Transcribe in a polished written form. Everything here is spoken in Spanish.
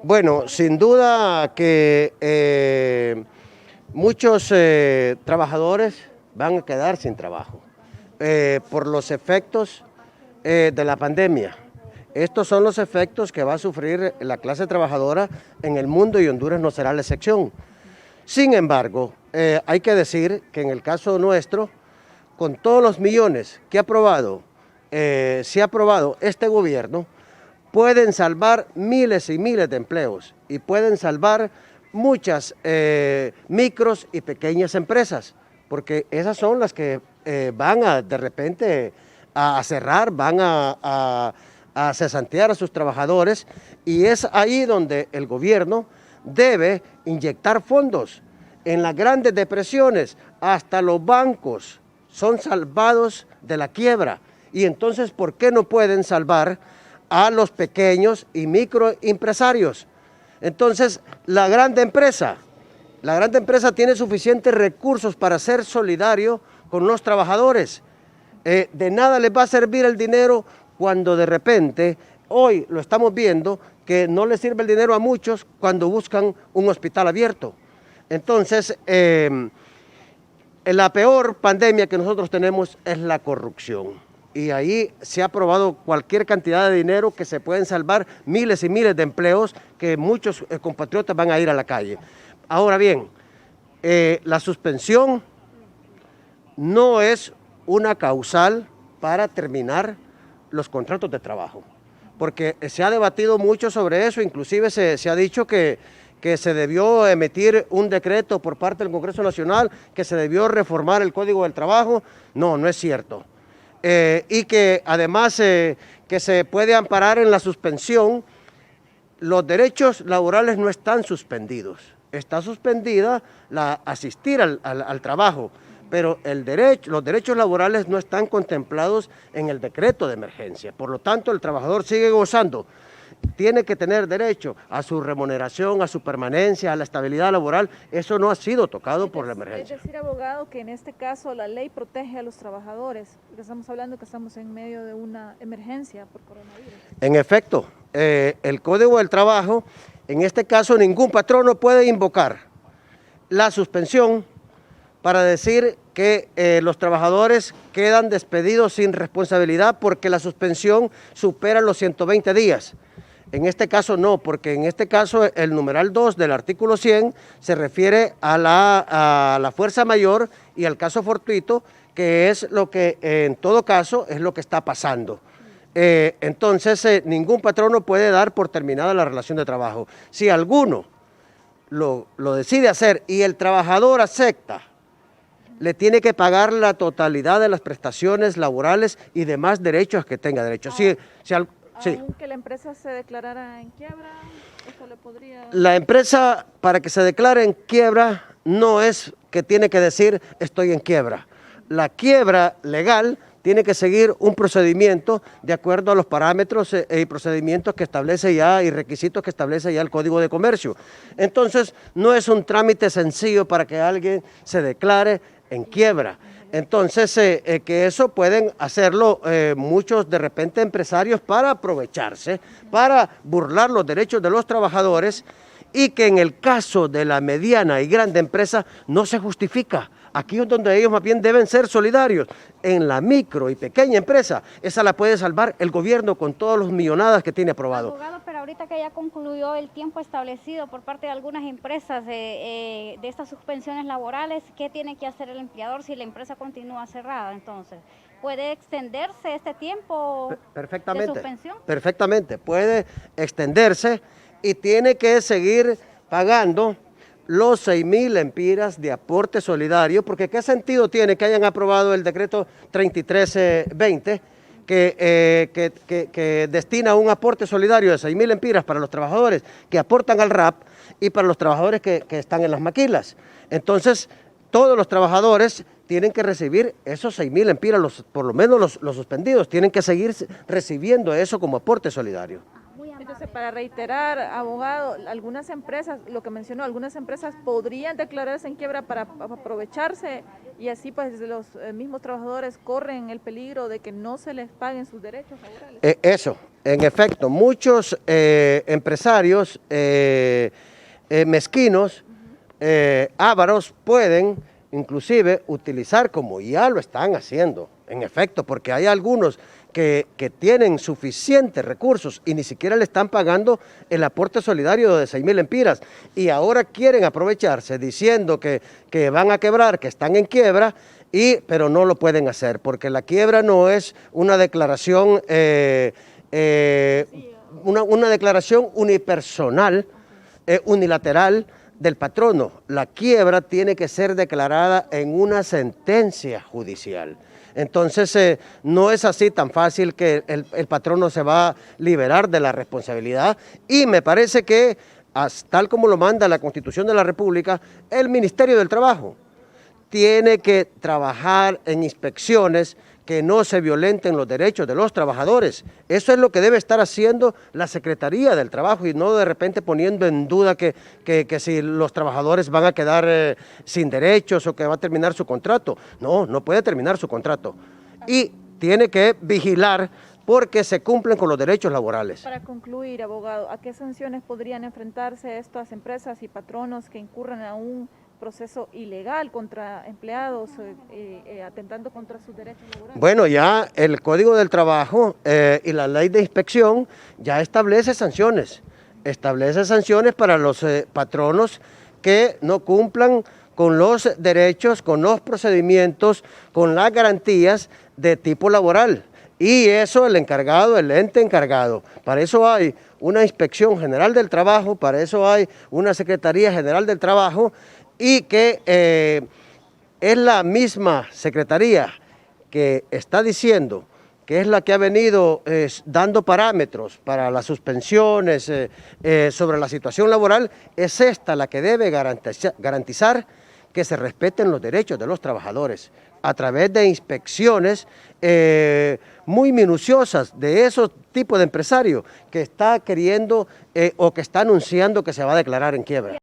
Bueno, sin duda que muchos trabajadores van a quedar sin trabajo por los efectos de la pandemia. Estos son los efectos que va a sufrir la clase trabajadora en el mundo y Honduras no será la excepción. Sin embargo, hay que decir que en el caso nuestro, con todos los millones que se ha aprobado este gobierno, pueden salvar miles y miles de empleos y pueden salvar muchas micros y pequeñas empresas, porque esas son las que van de repente a cerrar, van a cesantear a sus trabajadores, y es ahí donde el gobierno debe inyectar fondos. En las grandes depresiones, hasta los bancos son salvados de la quiebra, y entonces, ¿por qué no pueden salvar a los pequeños y microempresarios? Entonces, la gran empresa tiene suficientes recursos para ser solidario con los trabajadores. De nada les va a servir el dinero cuando de repente, hoy lo estamos viendo, que no les sirve el dinero a muchos cuando buscan un hospital abierto. Entonces, la peor pandemia que nosotros tenemos es la corrupción. Y ahí se ha aprobado cualquier cantidad de dinero que se pueden salvar miles y miles de empleos que muchos compatriotas van a ir a la calle. Ahora bien, la suspensión no es una causal para terminar los contratos de trabajo, porque se ha debatido mucho sobre eso, inclusive se ha dicho que se debió emitir un decreto por parte del Congreso Nacional, que se debió reformar el Código del Trabajo. No, no es cierto. Y que además que se puede amparar en la suspensión. Los derechos laborales no están suspendidos, está suspendida asistir al trabajo, pero los derechos laborales no están contemplados en el decreto de emergencia. Por lo tanto, el trabajador sigue gozando. Tiene que tener derecho a su remuneración, a su permanencia, a la estabilidad laboral. Eso no ha sido tocado por la emergencia. Es decir, abogado, que en este caso la ley protege a los trabajadores, porque estamos hablando que estamos en medio de una emergencia por coronavirus. En efecto, el Código del Trabajo, en este caso ningún patrono puede invocar la suspensión para decir que los trabajadores quedan despedidos sin responsabilidad porque la suspensión supera los 120 días. En este caso no, porque en este caso el numeral 2 del artículo 100 se refiere a la fuerza mayor y al caso fortuito, que es lo que en todo caso es lo que está pasando. Entonces ningún patrono puede dar por terminada la relación de trabajo. Si alguno lo decide hacer y el trabajador acepta, le tiene que pagar la totalidad de las prestaciones laborales y demás derechos que tenga derecho. Sí. Aunque la empresa se declarara en quiebra, ¿eso le podría...? La empresa, para que se declare en quiebra, no es que tiene que decir estoy en quiebra. La quiebra legal tiene que seguir un procedimiento de acuerdo a los parámetros y procedimientos que establece ya y requisitos que establece ya el Código de Comercio. Entonces, no es un trámite sencillo para que alguien se declare en quiebra. Entonces, que eso pueden hacerlo muchos de repente empresarios para aprovecharse, para burlar los derechos de los trabajadores, y que en el caso de la mediana y grande empresa no se justifica. Aquí es donde ellos más bien deben ser solidarios. En la micro y pequeña empresa, esa la puede salvar el gobierno con todas las millonadas que tiene aprobado. Abogado, pero ahorita que ya concluyó el tiempo establecido por parte de algunas empresas de estas suspensiones laborales, ¿qué tiene que hacer el empleador si la empresa continúa cerrada? Entonces, ¿puede extenderse este tiempo de suspensión? Perfectamente, puede extenderse y tiene que seguir pagando los 6,000 lempiras de aporte solidario, porque ¿qué sentido tiene que hayan aprobado el decreto 3320 que destina un aporte solidario de 6,000 lempiras para los trabajadores que aportan al RAP y para los trabajadores que están en las maquilas? Entonces, todos los trabajadores tienen que recibir esos 6,000 lempiras, por lo menos los suspendidos, tienen que seguir recibiendo eso como aporte solidario. Muy Entonces, para reiterar, abogado, algunas empresas, lo que mencionó, algunas empresas podrían declararse en quiebra para aprovecharse y así pues los mismos trabajadores corren el peligro de que no se les paguen sus derechos laborales. Eso, en efecto, muchos empresarios mezquinos, ávaros, pueden inclusive utilizar, como ya lo están haciendo, en efecto, porque hay algunos que tienen suficientes recursos y ni siquiera le están pagando el aporte solidario de 6,000 lempiras y ahora quieren aprovecharse diciendo que van a quebrar, que están en quiebra, pero no lo pueden hacer porque la quiebra no es una declaración, una declaración unipersonal, unilateral del patrono. La quiebra tiene que ser declarada en una sentencia judicial. Entonces, no es así tan fácil que el patrono se va a liberar de la responsabilidad y me parece que, tal como lo manda la Constitución de la República, el Ministerio del Trabajo tiene que trabajar en inspecciones que no se violenten los derechos de los trabajadores. Eso es lo que debe estar haciendo la Secretaría del Trabajo y no de repente poniendo en duda que si los trabajadores van a quedar sin derechos o que va a terminar su contrato. No, no puede terminar su contrato. Y tiene que vigilar porque se cumplen con los derechos laborales. Para concluir, abogado, ¿a qué sanciones podrían enfrentarse estas empresas y patronos que incurran a un proceso ilegal contra empleados, atentando contra sus derechos laborales? Bueno, ya el Código del Trabajo y la Ley de Inspección ya establece sanciones para los patronos que no cumplan con los derechos, con los procedimientos, con las garantías de tipo laboral. Y eso el encargado, el ente encargado. Para eso hay una Inspección General del Trabajo, para eso hay una Secretaría General del Trabajo y que es la misma Secretaría que está diciendo que es la que ha venido dando parámetros para las suspensiones sobre la situación laboral, es esta la que debe garantizar que se respeten los derechos de los trabajadores a través de inspecciones muy minuciosas de esos tipos de empresarios que está queriendo o que está anunciando que se va a declarar en quiebra.